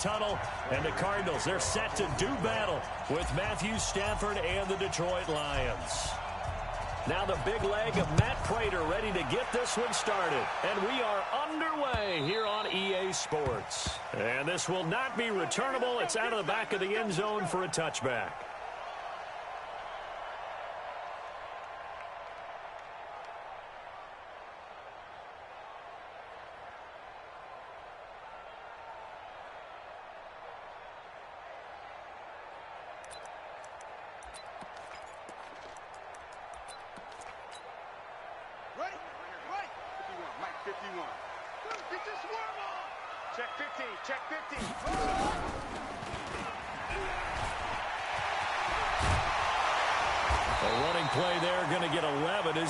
tunnel, and the Cardinals, they're set to do battle with Matthew Stafford and the Detroit Lions. Now the big leg of Matt Prater ready to get this one started. And we are underway here on EA Sports. And this will not be returnable. It's out of the back of the end zone for a touchback.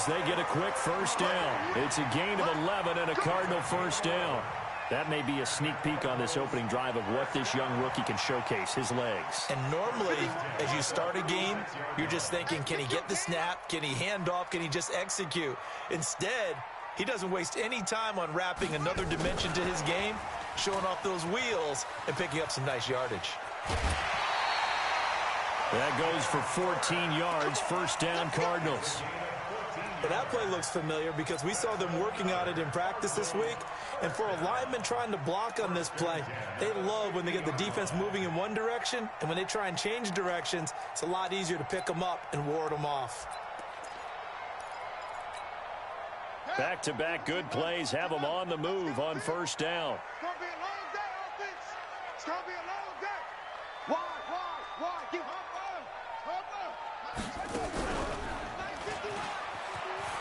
They get a quick first down. It's a gain of 11 and a Cardinal first down. That may be a sneak peek on this opening drive of what this young rookie can showcase, his legs. And normally, as you start a game, you're just thinking, can he get the snap? Can he hand off? Can he just execute? Instead, he doesn't waste any time on wrapping another dimension to his game, showing off those wheels, and picking up some nice yardage. That goes for 14 yards, first down Cardinals. And that play looks familiar because we saw them working on it in practice this week. And for a lineman trying to block on this play, they love when they get the defense moving in one direction. And when they try and change directions, it's a lot easier to pick them up and ward them off. Back-to-back good plays have them on the move on first down. It's going to be a long day, offense. It's going to be a long day. Wide. Keep hop on.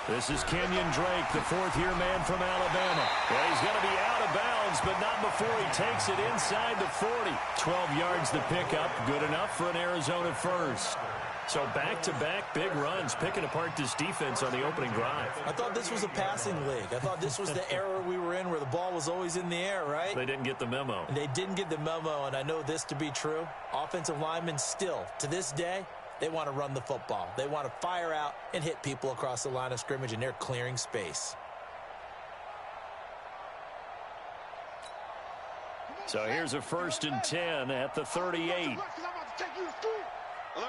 This is Kenyon Drake, the fourth-year man from Alabama. Well, he's going to be out of bounds, but not before he takes it inside the 40. 12 yards the pickup, good enough for an Arizona first. So back-to-back big runs, picking apart this defense on the opening drive. I thought this was a passing league. I thought this was the era we were in where the ball was always in the air, right? They didn't get the memo. They didn't get the memo, and I know this to be true. Offensive linemen still, to this day, they want to run the football. They want to fire out and hit people across the line of scrimmage, and they're clearing space. So here's a 1st and 10 at the 38. Alert 3.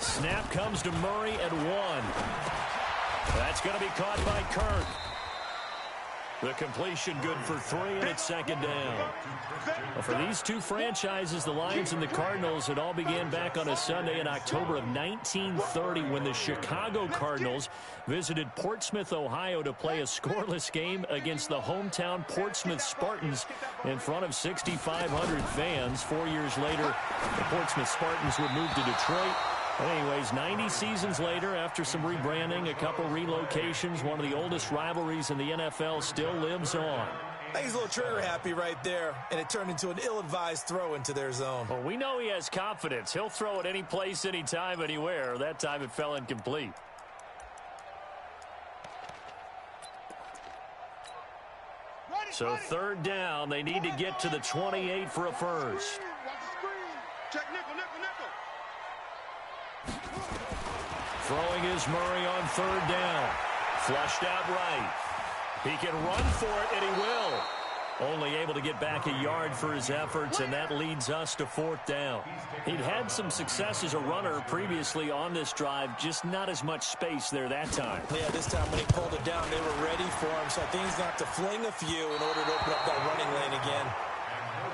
Snap comes to Murray at 1. That's going to be caught by Kirk. The completion good for 3, and it's 2nd down. Well, for these two franchises, the Lions and the Cardinals, it all began back on a Sunday in October of 1930 when the Chicago Cardinals visited Portsmouth, Ohio to play a scoreless game against the hometown Portsmouth Spartans in front of 6,500 fans. 4 years later, the Portsmouth Spartans would move to Detroit. Anyways, 90 seasons later, after some rebranding, a couple relocations, one of the oldest rivalries in the NFL still lives on. I think he's a little trigger happy right there, and it turned into an ill-advised throw into their zone. Well, we know he has confidence. He'll throw it any place, anytime, anywhere. That time it fell incomplete. So 3rd down, they need to get to the 28 for a first. Check nickel. Throwing is Murray on 3rd down. Flushed out right. He can run for it, and he will. Only able to get back a yard for his efforts, and that leads us to 4th down. He'd had some success as a runner previously on this drive, just not as much space there that time. Yeah, this time when he pulled it down, they were ready for him, so I think he's going to have to fling a few in order to open up that running lane again.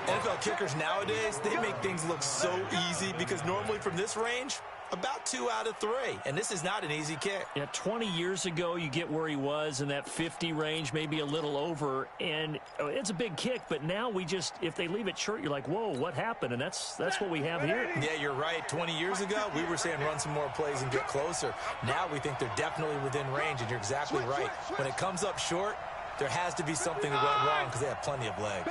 NFL kickers nowadays, they make things look so easy because normally from this range, about 2 out of 3, and this is not an easy kick. Yeah, 20 years ago, you get where he was in that 50 range, maybe a little over, and it's a big kick, but now if they leave it short, you're like, whoa, what happened? And that's what we have here. Yeah, you're right. 20 years ago, we were saying run some more plays and get closer. Now we think they're definitely within range, and you're exactly right. When it comes up short, there has to be something that went wrong because they have plenty of leg.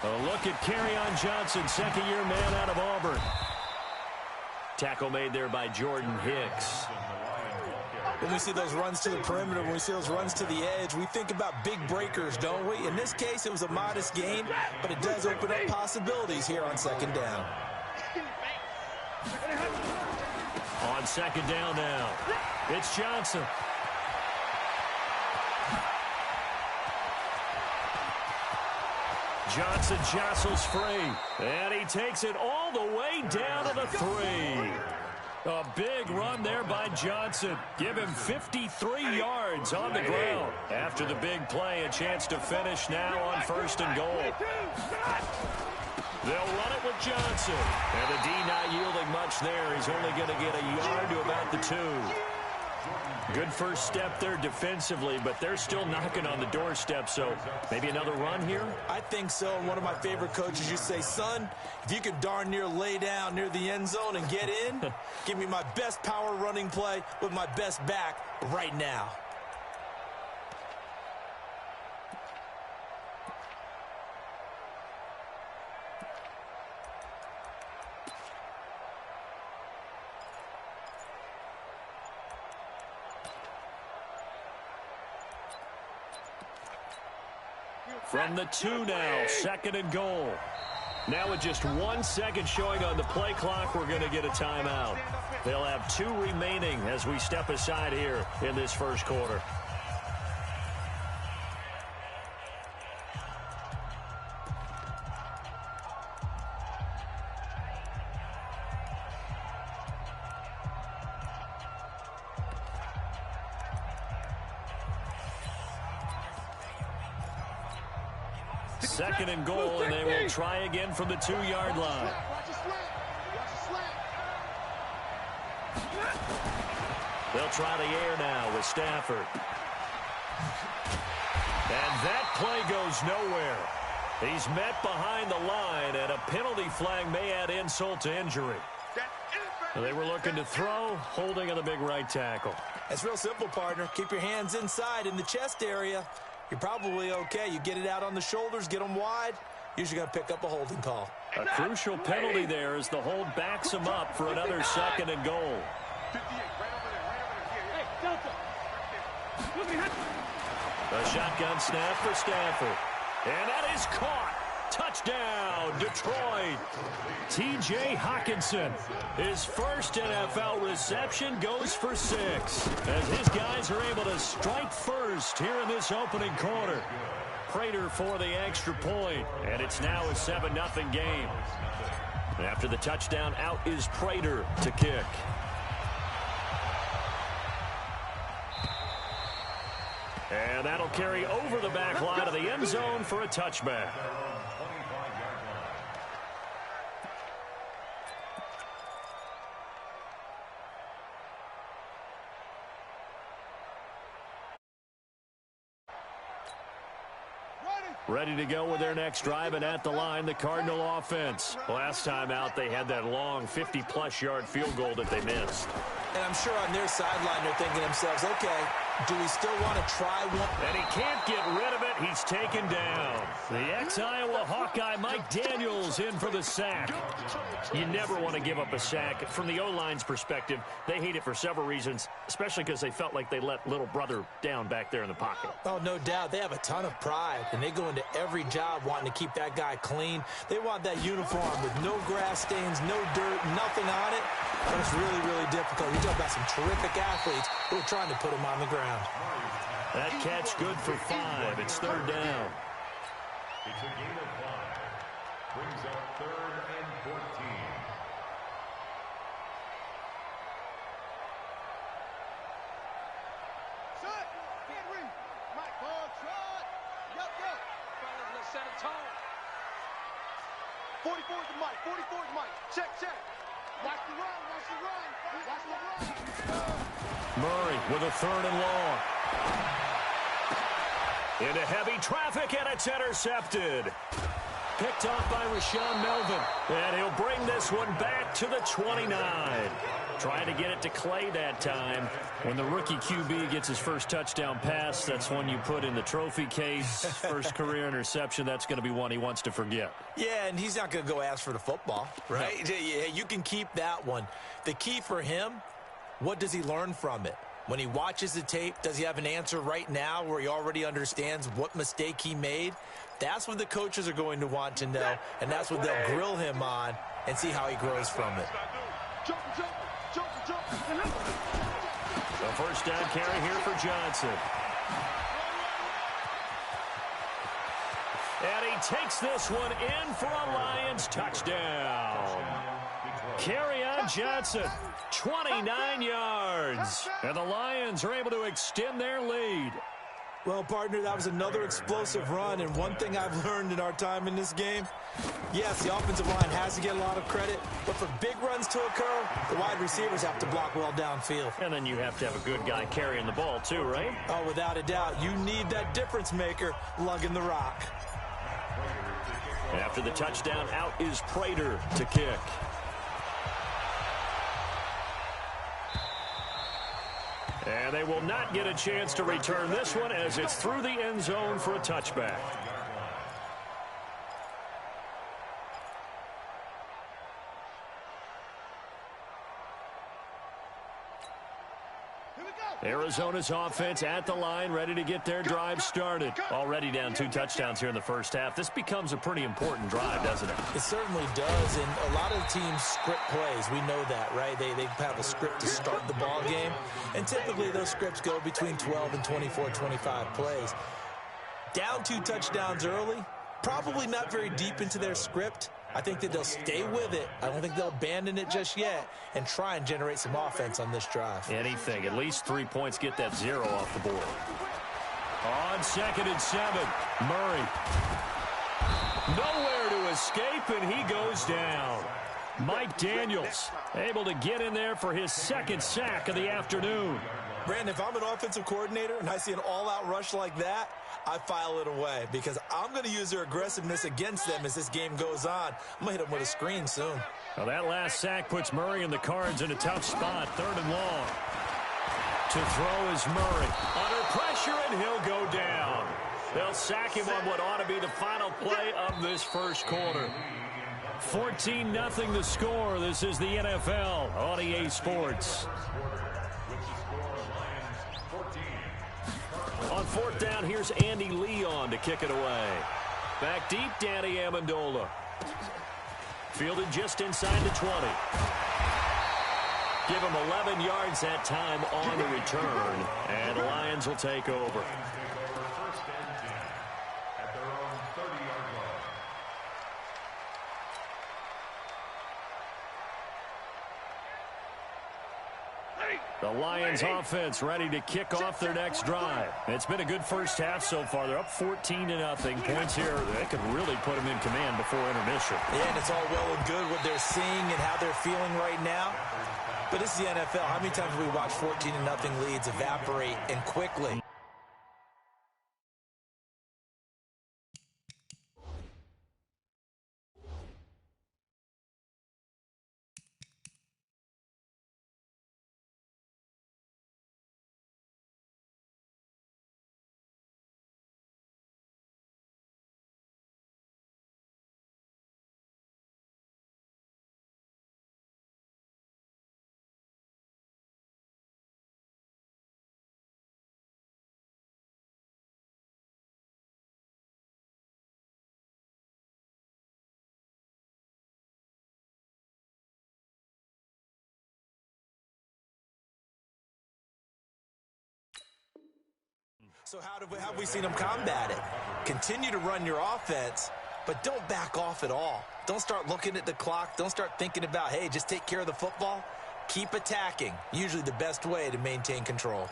A look at Kerryon Johnson, 2nd-year man out of Auburn. Tackle made there by Jordan Hicks. When we see those runs to the perimeter, when we see those runs to the edge, we think about big breakers, don't we? In this case, it was a modest gain, but it does open up possibilities here on 2nd down. On 2nd down now. It's Johnson. Johnson jostles free, and he takes it all the way down to the 3. A big run there by Johnson. Give him 53 yards on the ground. After the big play, a chance to finish now on 1st and goal. They'll run it with Johnson. And the D not yielding much there. He's only going to get a yard to about the 2. Good first step there defensively, but they're still knocking on the doorstep, so maybe another run here? I think so, and one of my favorite coaches, you say, son, if you could darn near lay down near the end zone and get in, give me my best power running play with my best back right now. From the 2 now, 2nd and goal. Now with just 1 second showing on the play clock, we're going to get a timeout. They'll have 2 remaining as we step aside here in this first quarter. Second and goal, and they will try again from the 2-yard line. They'll try the air now with Stafford. And that play goes nowhere. He's met behind the line, and a penalty flag may add insult to injury. They were looking to throw, holding on the big right tackle. It's real simple, partner. Keep your hands inside in the chest area. You're probably okay. You get it out on the shoulders, get them wide. Usually got to pick up a holding call. A crucial penalty there as the hold backs him up for another 2nd and goal. A shotgun snap for Stafford. And that is caught. Touchdown, Detroit. T.J. Hockenson, his first NFL reception, goes for 6 as his guys are able to strike first here in this opening quarter. Prater for the extra point, and it's now a 7-0 game. After the touchdown, out is Prater to kick. And that'll carry over the back line of the end zone for a touchback. Ready to go with their next drive, and at the line, the Cardinal offense. Last time out, they had that long 50-plus yard field goal that they missed. And I'm sure on their sideline, they're thinking to themselves, okay, do we still want to try one? And he can't get rid of it. He's taken down. The ex-Iowa Hawkeye Mike Daniels in for the sack. You never want to give up a sack. From the O-line's perspective, they hate it for several reasons, especially because they felt like they let little brother down back there in the pocket. Oh, no doubt. They have a ton of pride, and they go into every job wanting to keep that guy clean. They want that uniform with no grass stains, no dirt, nothing on it. But it's really, really difficult. You're talking about some terrific athletes who are trying to put him on the ground. That catch good for 5. It's 3rd down. It's a gain of 5. Brings up 3rd and 14. Shut! Can't read. Mike Ball, shot. Yup, yup. Let's set a tone. 44 is the mic. 44 is the mic. Check, check. Watch the run. Watch the run. Watch the run. Murray with a 3rd and long. Into heavy traffic, and it's intercepted. Picked off by Rashaan Melvin. And he'll bring this one back to the 29. Trying to get it to Clay that time. When the rookie QB gets his first touchdown pass, that's one you put in the trophy case. First career interception, that's going to be one he wants to forget. Yeah, and he's not going to go ask for the football, right? No. Yeah, you can keep that one. The key for him, what does he learn from it? When he watches the tape, does he have an answer right now where he already understands what mistake he made? That's what the coaches are going to want to know, and that's what they'll grill him on and see how he grows from it. The first down carry here for Johnson. And he takes this one in for a Lions touchdown. Kerryon Johnson, 29 yards. And the Lions are able to extend their lead. Well, partner, that was another explosive run, and one thing I've learned in our time in this game, yes, the offensive line has to get a lot of credit, but for big runs to occur, the wide receivers have to block well downfield. And then you have to have a good guy carrying the ball too, right? Oh, without a doubt. You need that difference maker lugging the rock. After the touchdown, out is Prater to kick. And they will not get a chance to return this one as it's through the end zone for a touchback. Arizona's offense at the line, ready to get their drive started. Already down 2 touchdowns here in the first half. This becomes a pretty important drive, doesn't it? It certainly does, and a lot of teams script plays. We know that, right? They have a script to start the ball game, and typically those scripts go between 12 and 24, 25 plays. Down 2 touchdowns early, probably not very deep into their script. I think that they'll stay with it. I don't think they'll abandon it just yet and try and generate some offense on this drive. Anything. At least 3 points, get that 0 off the board. On 2nd and 7, Murray. Nowhere to escape, and he goes down. Mike Daniels able to get in there for his 2nd sack of the afternoon. Brandon, if I'm an offensive coordinator and I see an all-out rush like that, I file it away because I'm going to use their aggressiveness against them as this game goes on. I'm going to hit them with a screen soon. Well, that last sack puts Murray and the Cards in a tough spot, 3rd and long. To throw is Murray. Under pressure, and he'll go down. They'll sack him on what ought to be the final play of this first quarter. 14-0 the score. This is the NFL on EA Sports. On 4th down, here's Andy Leon to kick it away. Back deep, Danny Amendola. Fielded just inside the 20. Give him 11 yards that time on the return, and the Lions will take over. The Lions offense ready to kick off their next drive. It's been a good first half so far. They're up 14-0. Points here, they could really put them in command before intermission. Yeah, and it's all well and good what they're seeing and how they're feeling right now. But this is the NFL. How many times have we watched 14-0 leads evaporate and quickly? So how have we seen them combat it? Continue to run your offense, but don't back off at all. Don't start looking at the clock. Don't start thinking about, hey, just take care of the football. Keep attacking. Usually the best way to maintain control.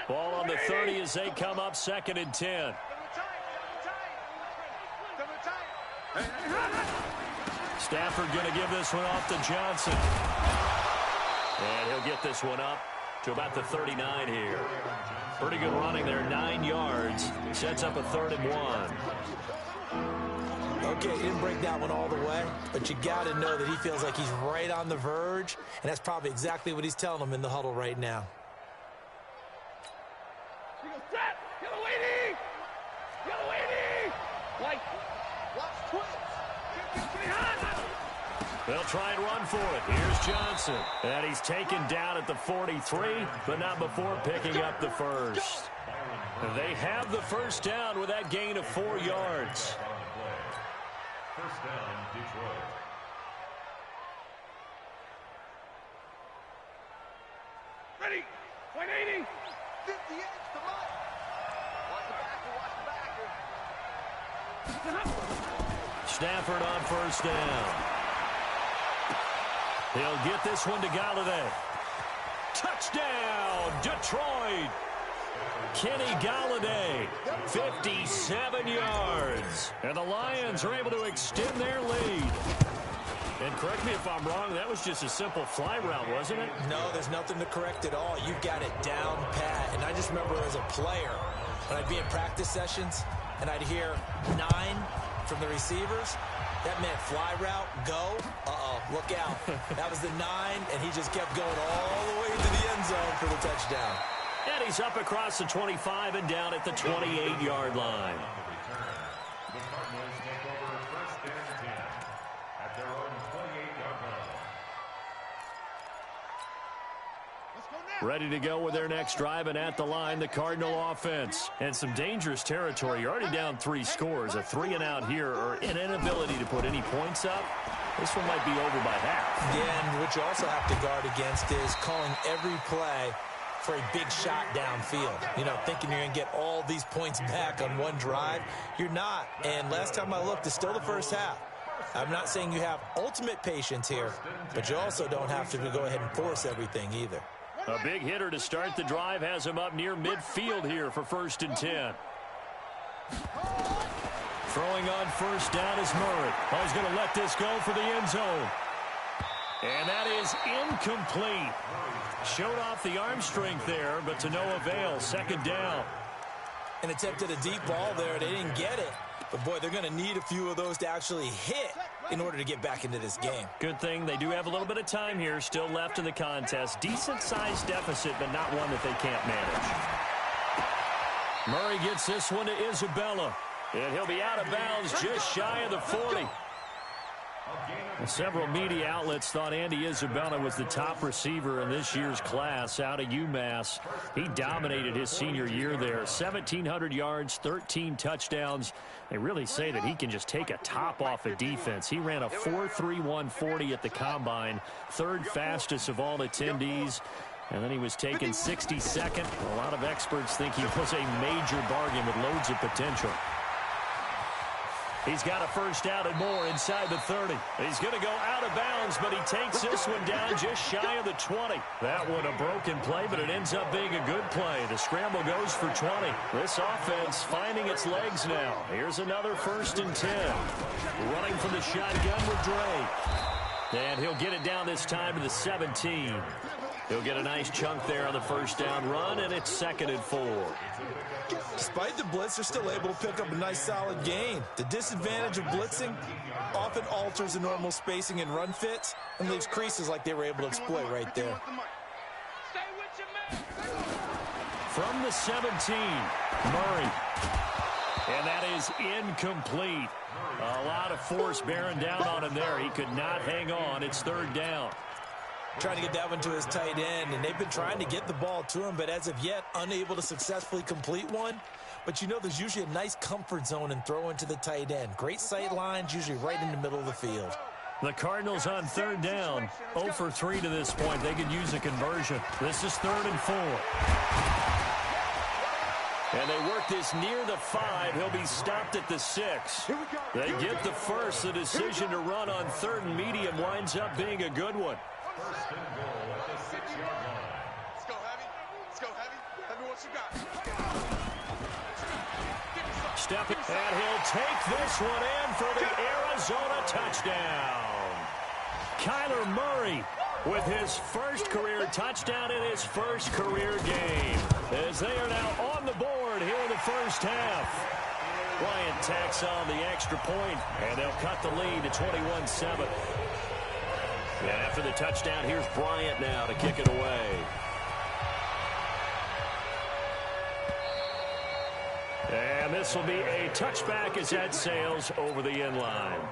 Ball on the 30 as they come up 2nd and 10. Stafford going to give this one off to Johnson. And he'll get this one up to about the 39 here. Pretty good running there, 9 yards. Sets up a 3rd and 1. Okay, he didn't break that one all the way, but you got to know that he feels like he's right on the verge, and that's probably exactly what he's telling them in the huddle right now. They'll try and run for it. Here's Johnson. And he's taken down at the 43, but not before picking up the first. They have the first down with that gain of 4 yards. First down, Detroit. Ready? 180. 58 to right. Watch the backer. Stafford on first down. He'll get this one to Galladay. Touchdown, Detroit. Kenny Galladay, 57 yards. And the Lions are able to extend their lead. And correct me if I'm wrong, that was just a simple fly route, wasn't it? No, there's nothing to correct at all. You got it down pat. And I just remember as a player, when I'd be in practice sessions, and I'd hear 9 from the receivers, that meant fly route, go, look out. That was the 9, and he just kept going all the way to the end zone for the touchdown. And he's up across the 25 and down at the 28-yard line. The Cardinals take over first and 10 at their own 28-yard line. Let's go now. Ready to go with their next drive, and at the line, the Cardinal offense. And some dangerous territory. You're already down 3 scores. A 3-and-out here, or an inability to put any points up. This one might be over by half. Yeah, and what you also have to guard against is calling every play for a big shot downfield. You know, thinking you're going to get all these points back on one drive. You're not. And last time I looked, it's still the first half. I'm not saying you have ultimate patience here, but you also don't have to go ahead and force everything either. A big hitter to start the drive has him up near midfield here for first and 10. Throwing on first down is Murray. Oh, he's going to let this go for the end zone. And that is incomplete. Showed off the arm strength there, but to no avail. Second down. And attempted a deep ball there. They didn't get it. But, boy, they're going to need a few of those to actually hit in order to get back into this game. Good thing they do have a little bit of time here still left in the contest. Decent-sized deficit, but not one that they can't manage. Murray gets this one to Isabella. And he'll be out of bounds just shy of the 40. Several media outlets thought Andy Isabella was the top receiver in this year's class out of UMass. He dominated his senior year there. 1,700 yards, 13 touchdowns. They really say that he can just take a top off a defense. He ran a 4.31 40 at the Combine, 3rd fastest of all attendees. And then he was taken 62nd. A lot of experts think he was a major bargain with loads of potential. He's got a first down and more inside the 30. He's going to go out of bounds, but he takes this one down just shy of the 20. That one a broken play, but it ends up being a good play. The scramble goes for 20. This offense finding its legs now. Here's another first and 10. Running from the shotgun with Dre. And he'll get it down this time to the 17. He'll get a nice chunk there on the first down run, and it's 2nd and 4. Despite the blitz, they're still able to pick up a nice solid gain. The disadvantage of blitzing often alters the normal spacing and run fits and leaves creases like they were able to exploit right there. From the 17, Murray. And that is incomplete. A lot of force bearing down on him there. He could not hang on. It's 3rd down. Trying to get that one to his tight end, and they've been trying to get the ball to him, but as of yet, unable to successfully complete one. But you know there's usually a nice comfort zone and throw into the tight end. Great sight lines, usually right in the middle of the field. The Cardinals on 3rd down. 0 for 3 to this point. They could use a conversion. This is 3rd and 4. And they work this near the 5. He'll be stopped at the 6. They get the first. The decision to run on 3rd and medium winds up being a good one. First and goal at the 6-yard line. Let's go heavy. Let's go heavy. Heavy what you got. Step it, and he'll take this one in for the Arizona touchdown. Kyler Murray with his first career touchdown in his first career game. As they are now on the board here in the first half. Bryant tacks on the extra point, and they'll cut the lead to 21-7. And after the touchdown, here's Bryant now to kick it away. And this will be a touchback as that sails over the end line.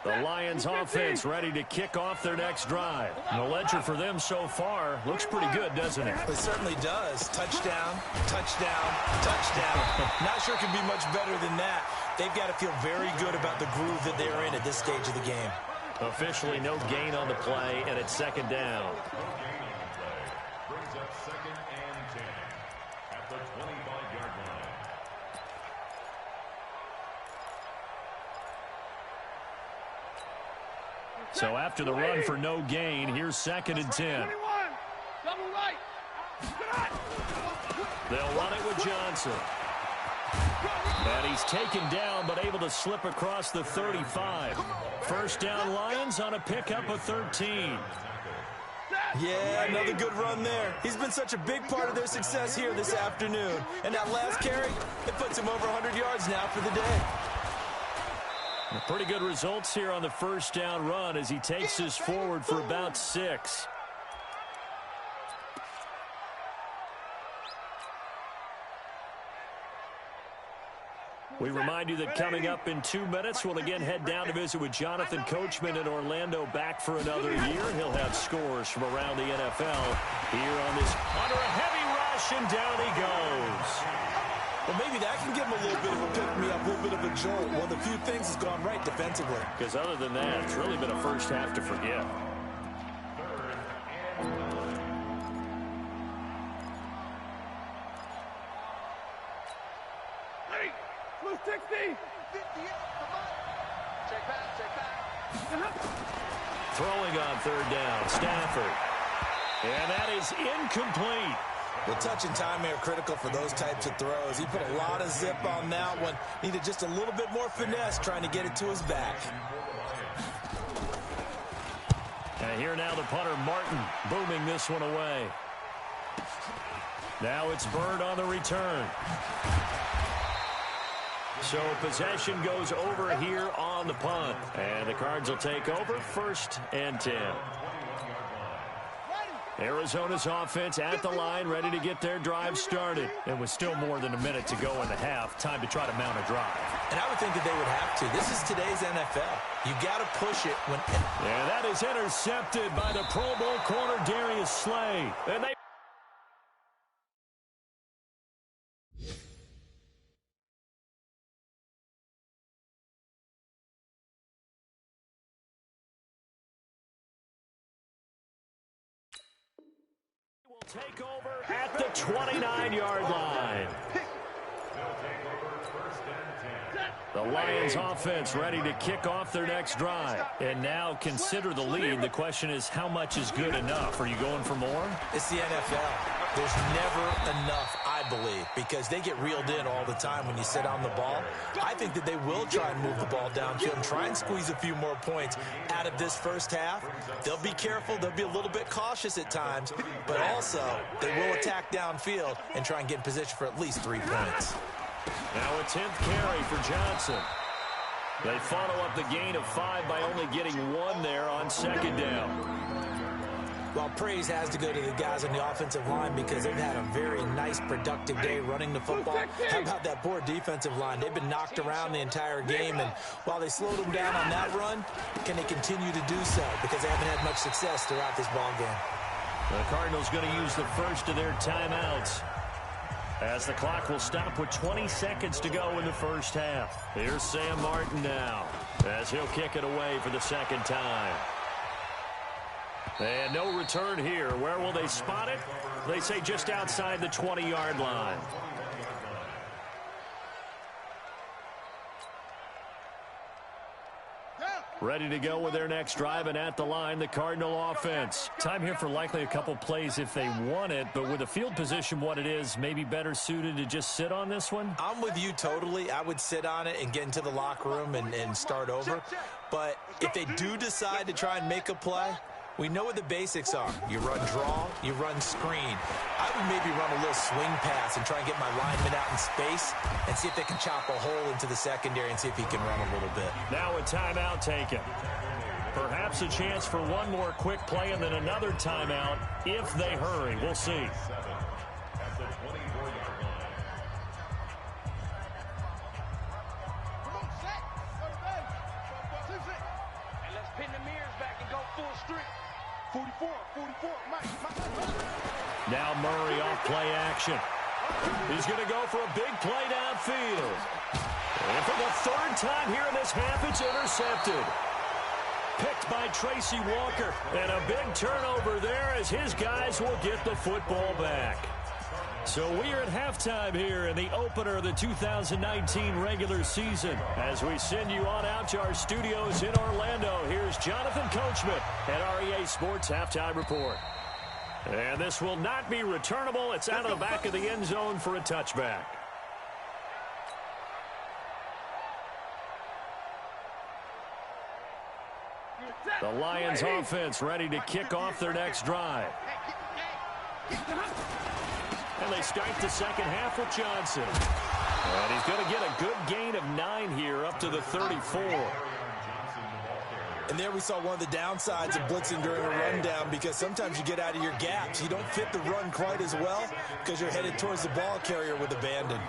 The Lions offense ready to kick off their next drive. The ledger for them so far looks pretty good, doesn't it? It certainly does. Touchdown, touchdown, touchdown. Not sure it can be much better than that. They've got to feel very good about the groove that they're in at this stage of the game. Officially no gain on the play, and it's second down. Brings up 2nd and 10 at the 25-yard line. So after the run for no gain, here's 2nd and 10. Double right. They'll run it with Johnson. And he's taken down, but able to slip across the 35. First down, Lions on a pickup of 13. Yeah, another good run there. He's been such a big part of their success here this afternoon. And that last carry, it puts him over 100 yards now for the day. Pretty good results here on the first down run as he takes us forward for about 6. We remind you that coming up in 2 minutes, we'll again head down to visit with Jonathan Coachman in Orlando, back for another year. He'll have scores from around the NFL here on this under a heavy rush, and down he goes. Well, maybe that can give him a little bit of a pick-me-up, a little bit of a jolt. One of the few things has gone right defensively. Because other than that, it's really been a first half to forget. Blue 60. 58. Check back. Throwing on third down, Stafford. And that is incomplete. Well, touch and time are critical for those types of throws. He put a lot of zip on that one. Needed just a little bit more finesse trying to get it to his back. And here now the punter, Martin, booming this one away. Now it's Bird on the return. So possession goes over here on the punt. And the Cards will take over 1st and 10. Arizona's offense at the line, ready to get their drive started. And with still more than a minute to go in the half, time to try to mount a drive. And I would think that they would have to. This is today's NFL. You got to push it when... And that is intercepted by the Pro Bowl corner, Darius Slay. And they... take over at the 29-yard line. The Lions offense ready to kick off their next drive. And now consider the lead. The question is, how much is good enough? Are you going for more? It's the NFL. There's never enough, I believe, because they get reeled in all the time when you sit on the ball. I think that they will try and move the ball downfield and try and squeeze a few more points out of this first half. They'll be careful. They'll be a little bit cautious at times, but also they will attack downfield and try and get in position for at least 3 points. Now a 10th carry for Johnson. They follow up the gain of 5 by only getting 1 there on second down. Well, praise has to go to the guys on the offensive line because they've had a very nice, productive day running the football. How about that poor defensive line? They've been knocked around the entire game, and while they slowed them down on that run, can they continue to do so? Because they haven't had much success throughout this ball game. The Cardinals going to use the first of their timeouts, as the clock will stop with 20 seconds to go in the first half. Here's Sam Martin now, as he'll kick it away for the second time. And no return here. Where will they spot it? They say just outside the 20-yard line. Ready to go with their next drive, and at the line, the Cardinal offense. Time here for likely a couple plays if they want it, but with the field position what it is, maybe better suited to just sit on this one? I'm with you totally. I would sit on it and get into the locker room and start over. But if they do decide to try and make a play, we know what the basics are. You run draw, you run screen. I would maybe run a little swing pass and try and get my lineman out in space and see if they can chop a hole into the secondary and see if he can run a little bit. Now a timeout taken. Perhaps a chance for one more quick play and then another timeout if they hurry. We'll see. 44, Mike. Now Murray off play action. He's going to go for a big play downfield. And for the third time here in this half, it's intercepted. Picked by Tracy Walker. And a big turnover there as his guys will get the football back. So we are at halftime here in the opener of the 2019 regular season. As we send you on out to our studios in Orlando, here's Jonathan Coachman at REA Sports Halftime Report. And this will not be returnable. It's out of the back of the end zone for a touchback. The Lions offense ready to kick off their next drive. And they start the second half with Johnson. And he's going to get a good gain of 9 here up to the 34. And there we saw one of the downsides of blitzing during a rundown, because sometimes you get out of your gaps. You don't fit the run quite as well because you're headed towards the ball carrier with abandon.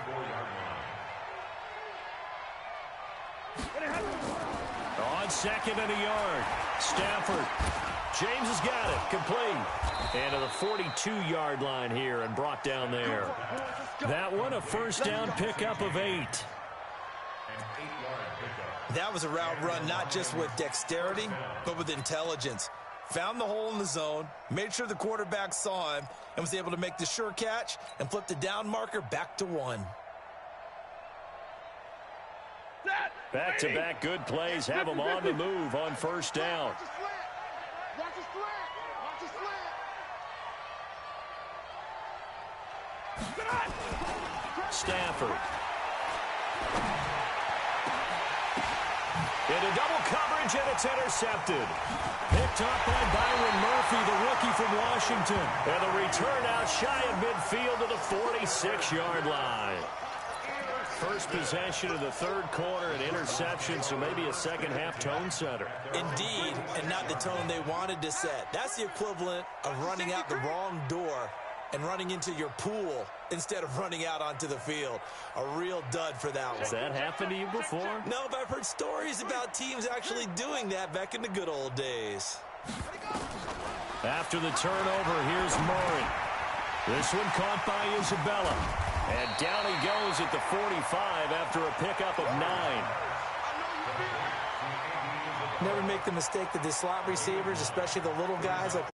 On second and a yard. Stafford. James has got it. Complete. And to the 42-yard line here and brought down there. That one a first down pickup of 8. That was a route run not just with dexterity, but with intelligence. Found the hole in the zone, made sure the quarterback saw him, and was able to make the sure catch and flip the down marker back to 1. Back-to-back good plays have them on the move on first down. Watch the slant. Stafford. Into double coverage, and it's intercepted. Picked up by Byron Murphy, the rookie from Washington. And the return out shy of midfield to the 46-yard line. First possession of the third quarter, an interception, so maybe a second-half tone setter. Indeed, and not the tone they wanted to set. That's the equivalent of running out the wrong door and running into your pool instead of running out onto the field. A real dud for that one. Has that happened to you before? No, but I've heard stories about teams actually doing that back in the good old days. After the turnover, here's Murray. This one caught by Isabella. And down he goes at the 45 after a pickup of 9. Never make the mistake that the slot receivers, especially the little guys, are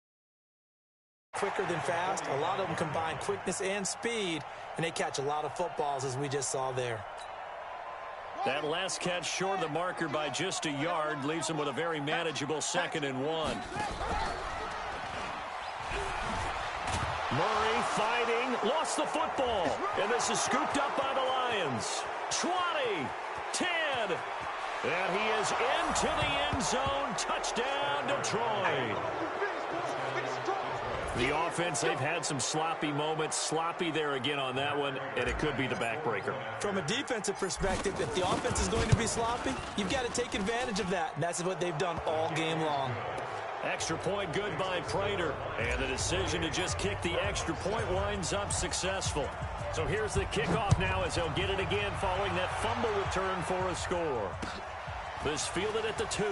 quicker than fast. A lot of them combine quickness and speed, and they catch a lot of footballs, as we just saw there. That last catch short of the marker by just a yard leaves them with a very manageable 2nd and 1. Murray fighting, lost the football, and this is scooped up by the Lions. 20, 10, and he is into the end zone. Touchdown, Detroit. The offense, they've had some sloppy moments. Sloppy there again on that one, and it could be the backbreaker. From a defensive perspective, if the offense is going to be sloppy, you've got to take advantage of that, and that's what they've done all game long. Extra point good by Prater, and the decision to just kick the extra point winds up successful. So here's the kickoff now as he'll get it again following that fumble return for a score. This fielded at the 2.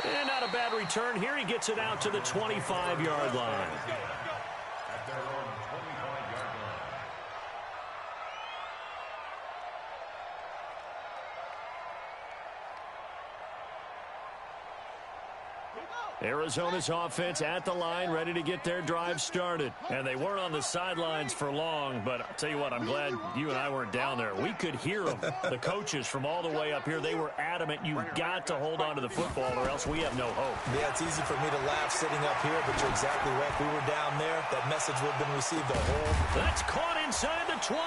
And not a bad return here. He gets it out to the 25-yard line. At their own 25-yard line. Arizona's offense at the line, ready to get their drive started. And they weren't on the sidelines for long, but I'll tell you what, I'm glad you and I weren't down there. We could hear them, the coaches from all the way up here. They were adamant, you've got to hold on to the football or else we have no hope. Yeah, it's easy for me to laugh sitting up here, but you're exactly right. If we were down there, that message would have been received the whole. That's caught inside the 20.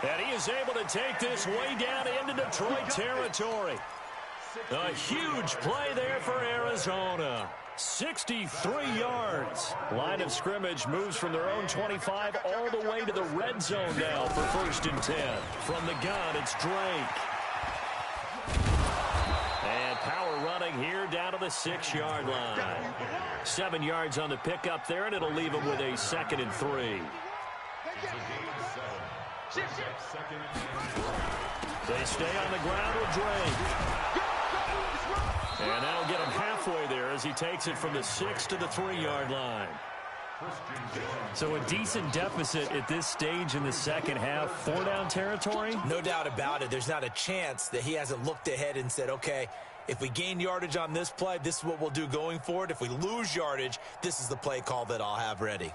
And he is able to take this way down into Detroit territory. A huge play there for Arizona. 63 yards. Line of scrimmage moves from their own 25 all the way to the red zone now for 1st and 10. From the gun, it's Drake. And power running here down to the 6-yard line. 7 yards on the pickup there, and it'll leave them with a 2nd and 3. They stay on the ground with Drake. And that'll get him halfway there as he takes it from the 6 to the 3-yard line. So a decent deficit at this stage in the second half. 4-down territory? No doubt about it. There's not a chance that he hasn't looked ahead and said, okay, if we gain yardage on this play, this is what we'll do going forward. If we lose yardage, this is the play call that I'll have ready.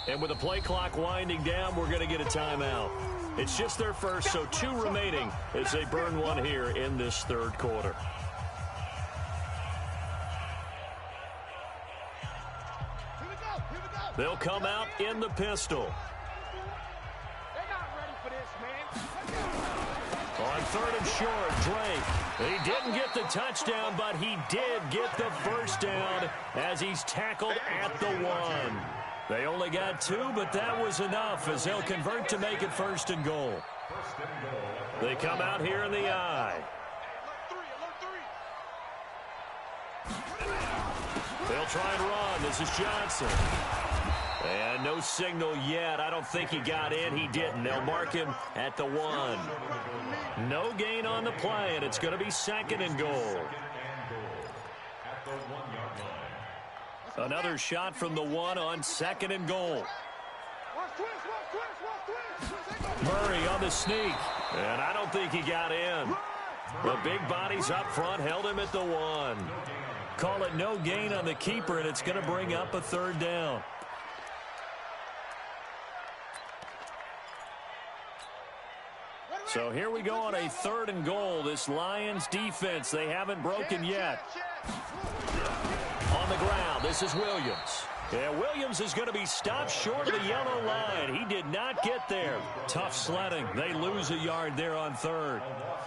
And with the play clock winding down, we're going to get a timeout. It's just their first, so 2 remaining as they burn one here in this third quarter. They'll come out in the pistol. They're not ready for this, man. On 3rd and short, Drake. He didn't get the touchdown, but he did get the first down as he's tackled at the 1. They only got 2, but that was enough as they'll convert to make it 1st and goal. They come out here in the I. They'll try and run. This is Johnson. And no signal yet. I don't think he got in. He didn't. They'll mark him at the 1. No gain on the play, and it's going to be 2nd and goal. Another shot from the 1 on 2nd and goal. Murray on the sneak. And I don't think he got in. The big bodies up front held him at the 1. Call it no gain on the keeper, and it's going to bring up a 3rd down. So here we go on a 3rd and goal. This Lions defense, they haven't broken yet. On the ground, this is Williams. Yeah, Williams is going to be stopped short of the yellow line. He did not get there. Tough sledding. They lose a yard there on 3rd.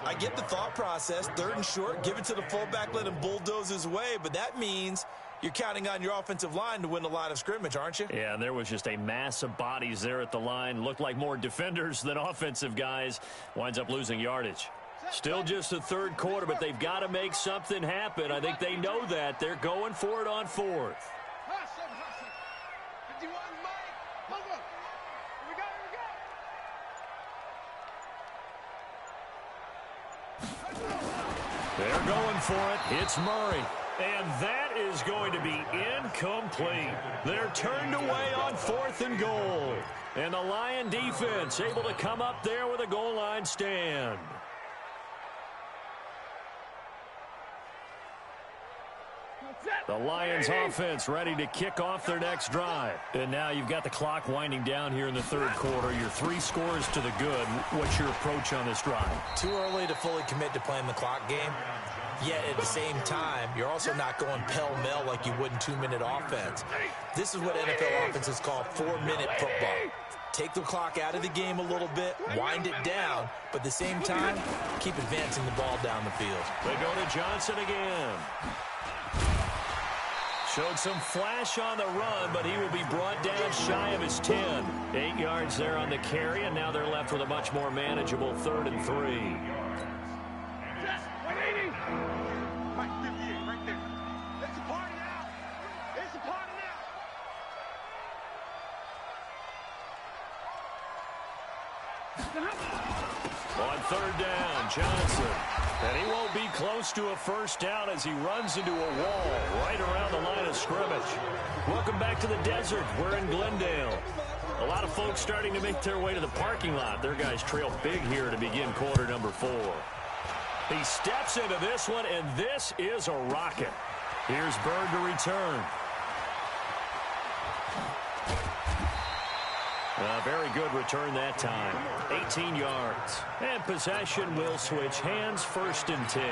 I get the thought process. 3rd and short, give it to the fullback, let him bulldoze his way. But that means you're counting on your offensive line to win the line of scrimmage, aren't you? Yeah, and there was just a mass of bodies there at the line. Looked like more defenders than offensive guys. Winds up losing yardage. Still just the 3rd quarter, but they've got to make something happen. I think they know that. They're going for it on 4th. They're going for it. It's Murray. And that is going to be incomplete. They're turned away on 4th and goal. And the Lion defense able to come up there with a goal line stand. The Lions offense ready to kick off their next drive. And now you've got the clock winding down here in the 3rd quarter. Your 3 scores to the good. What's your approach on this drive? Too early to fully commit to playing the clock game. Yet at the same time, you're also not going pell-mell like you would in 2-minute offense. This is what NFL offenses call 4-minute football. Take the clock out of the game a little bit, wind it down, but at the same time, keep advancing the ball down the field. They go to Johnson again. Showed some flash on the run, but he will be brought down shy of his 10. 8 yards there on the carry, and now they're left with a much more manageable 3rd and 3. On 3rd down, Johnson. And he won't be close to a first down as he runs into a wall right around the line of scrimmage. Welcome back to the desert. We're in Glendale. A lot of folks starting to make their way to the parking lot. Their guys trail big here to begin quarter number 4. He steps into this one, and this is a rocket. Here's Bird to return. A very good return that time. 18 yards. And possession will switch hands, 1st and 10.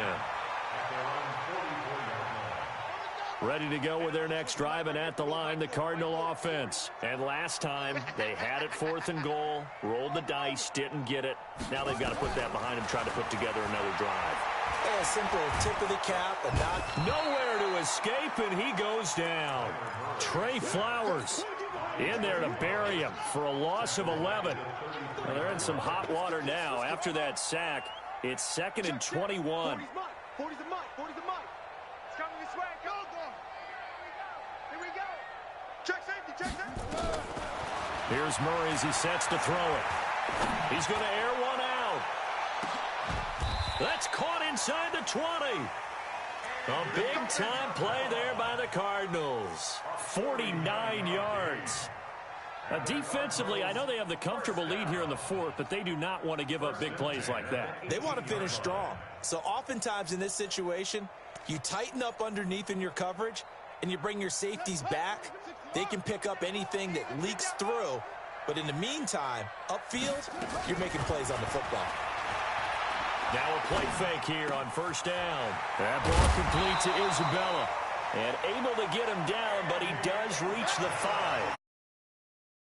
Ready to go with their next drive, and at the line, the Cardinal offense. And last time, they had it 4th and goal, rolled the dice, didn't get it. Now they've got to put that behind them, try to put together another drive. A simple tip of the cap and not nowhere to escape, and he goes down. Trey Flowers in there to bury him for a loss of 11. Well, they're in some hot water now. After that sack, it's 2nd and 21. Check safety, check safety. Here's Murray as he sets to throw it. He's going to air one out. That's caught inside the 20. A big-time play there by the Cardinals. 49 yards. Defensively, I know they have the comfortable lead here in the fourth, but they do not want to give up big plays like that. They want to finish strong. So oftentimes in this situation, you tighten up underneath in your coverage, and you bring your safeties back. They can pick up anything that leaks through. But in the meantime, upfield, you're making plays on the football. Now a play fake here on first down. That ball complete to Isabella. And able to get him down, but he does reach the 5.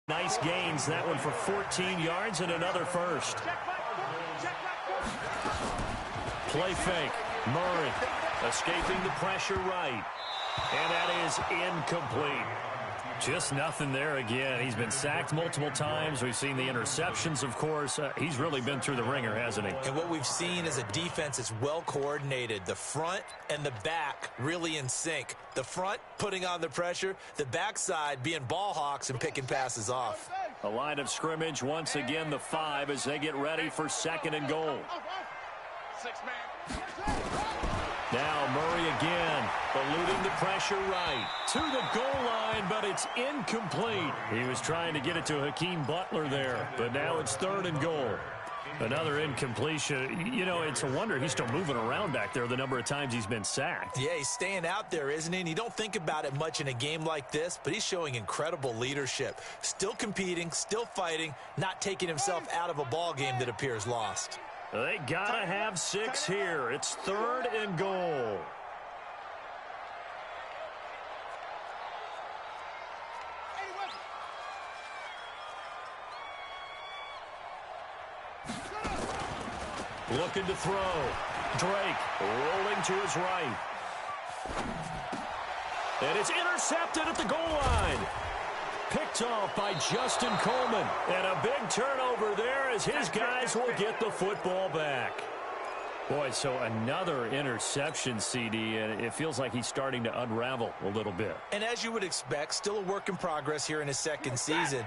Nice gains, that one for 14 yards and another first. Play fake. Murray escaping the pressure right. And that is incomplete. Just nothing there again. He's been sacked multiple times. We've seen the interceptions, of course. He's really been through the ringer, hasn't he? And what we've seen is a defense that's well coordinated. The front and the back really in sync. The front putting on the pressure, the backside being ball hawks and picking passes off. A line of scrimmage, once again the 5 as they get ready for second and goal. Now Murray again, eluding the pressure right. To the goal line, but it's incomplete. He was trying to get it to Hakeem Butler there, but now it's third and goal. Another incompletion. You know, it's a wonder he's still moving around back there the number of times he's been sacked. Yeah, he's staying out there, isn't he? And you don't think about it much in a game like this, but he's showing incredible leadership. Still competing, still fighting, not taking himself out of a ball game that appears lost. They gotta have 6 here. It's third and goal. Looking to throw. Drake rolling to his right. And it's intercepted at the goal line. Picked off by Justin Coleman. And a big turnover there as his guys will get the football back. Boy, so another interception, CD, and it feels like he's starting to unravel a little bit. And as you would expect, still a work in progress here in his second season.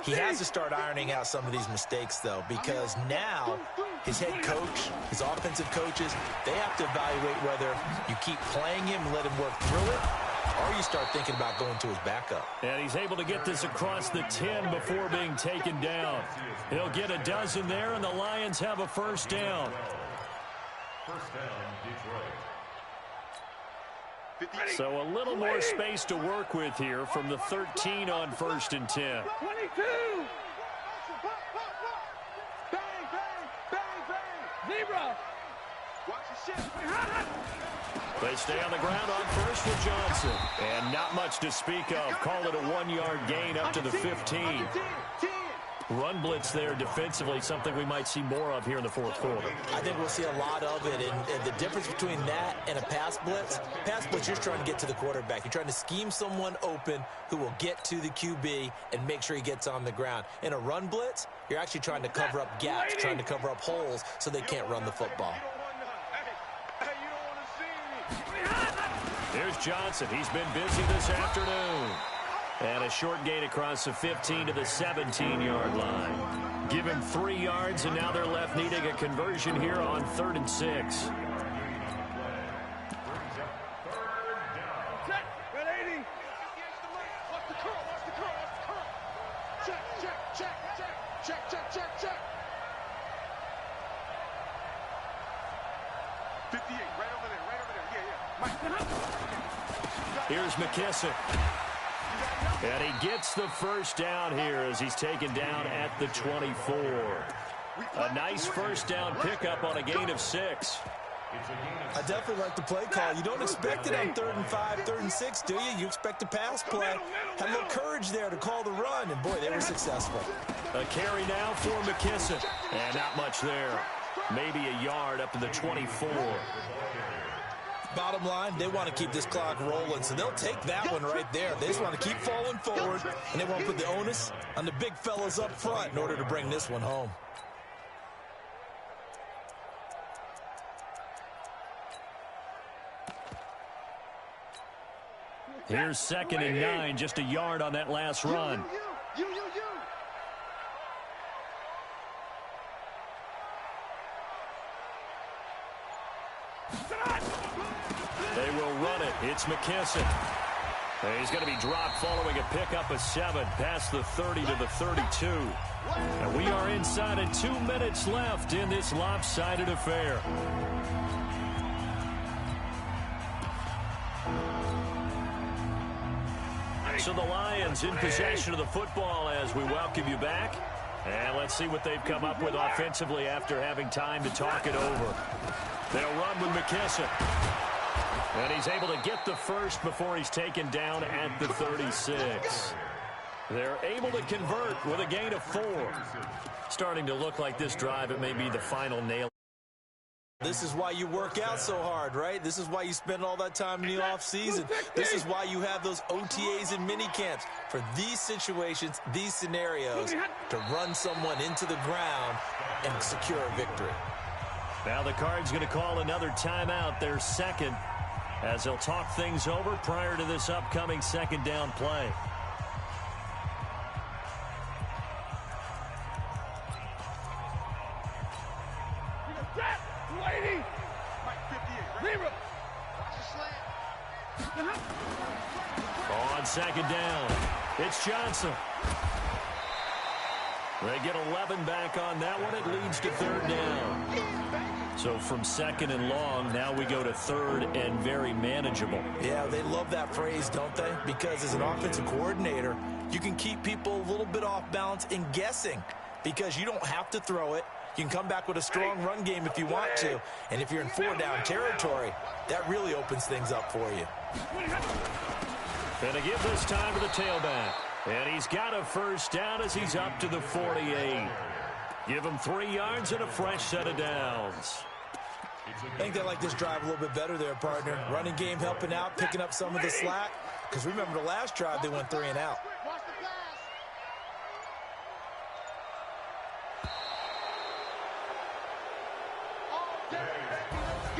He has to start ironing out some of these mistakes, though, because now his head coach, his offensive coaches, they have to evaluate whether you keep playing him and let him work through it, or you start thinking about going to his backup. And he's able to get this across the 10 before being taken down. He'll get a dozen there, and the Lions have a first down. First down, Detroit. So a little more space to work with here from the 13 on first and 10. 22. Bang, bang, bang, bang. Zebra. Watch your shit. They stay on the ground on first with Johnson. And not much to speak of. Call it a 1-yard gain up to the 15. Run blitz there defensively, something we might see more of here in the fourth quarter. I think we'll see a lot of it, and the difference between that and a pass blitz, you're trying to get to the quarterback. You're trying to scheme someone open who will get to the QB and make sure he gets on the ground. In a run blitz, you're actually trying to cover up gaps, trying to cover up holes so they can't run the football. Here's Johnson. He's been busy this afternoon. And a short gain across the 15 to the 17-yard line. Give him 3 yards, and now they're left needing a conversion here on 3rd and 6. Check. 58, right over there. Yeah. Here's McKissick. And he gets the first down here as he's taken down at the 24. A nice first down pickup on a gain of 6. I definitely like the play call. You don't expect it on 3rd and 5, 3rd and 6, do you? You expect a pass play. Had a little courage there to call the run, and boy, they were successful. A carry now for McKissick. And not much there. Maybe a yard up to the 24. Bottom line, they want to keep this clock rolling, so they'll take that one right there. They just want to keep falling forward, and they want to put the onus on the big fellas up front in order to bring this one home. Here's 2nd and 9, just a yard on that last run. You. They will run it. It's McKissick. He's going to be dropped following a pickup of 7 past the 30 to the 32. And we are inside of 2 minutes left in this lopsided affair. So the Lions in possession of the football as we welcome you back. And let's see what they've come up with offensively after having time to talk it over. They'll run with McKissick. And he's able to get the first before he's taken down at the 36. They're able to convert with a gain of 4. Starting to look like this drive, it may be the final nail. This is why you work out so hard, right? This is why you spend all that time in the offseason. This is why you have those OTAs and mini camps for these situations, these scenarios, to run someone into the ground and secure a victory. Now the Cards going to call another timeout, their second, as they'll talk things over prior to this upcoming 2nd down play. On 2nd down, it's Johnson. They get 11 back on that one. It leads to 3rd down. So from 2nd and long, now we go to 3rd and very manageable. Yeah, they love that phrase, don't they? Because as an offensive coordinator, you can keep people a little bit off balance in guessing because you don't have to throw it. You can come back with a strong run game if you want to. And if you're in 4-down territory, that really opens things up for you. Going to give this time to the tailback. And he's got a 1st down as he's up to the 48. Give him 3 yards and a fresh set of downs. I think they like this drive a little bit better there, partner. Running game helping out, picking up some of the slack. Because remember the last drive, they went 3 and out.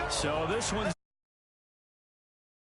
So this one's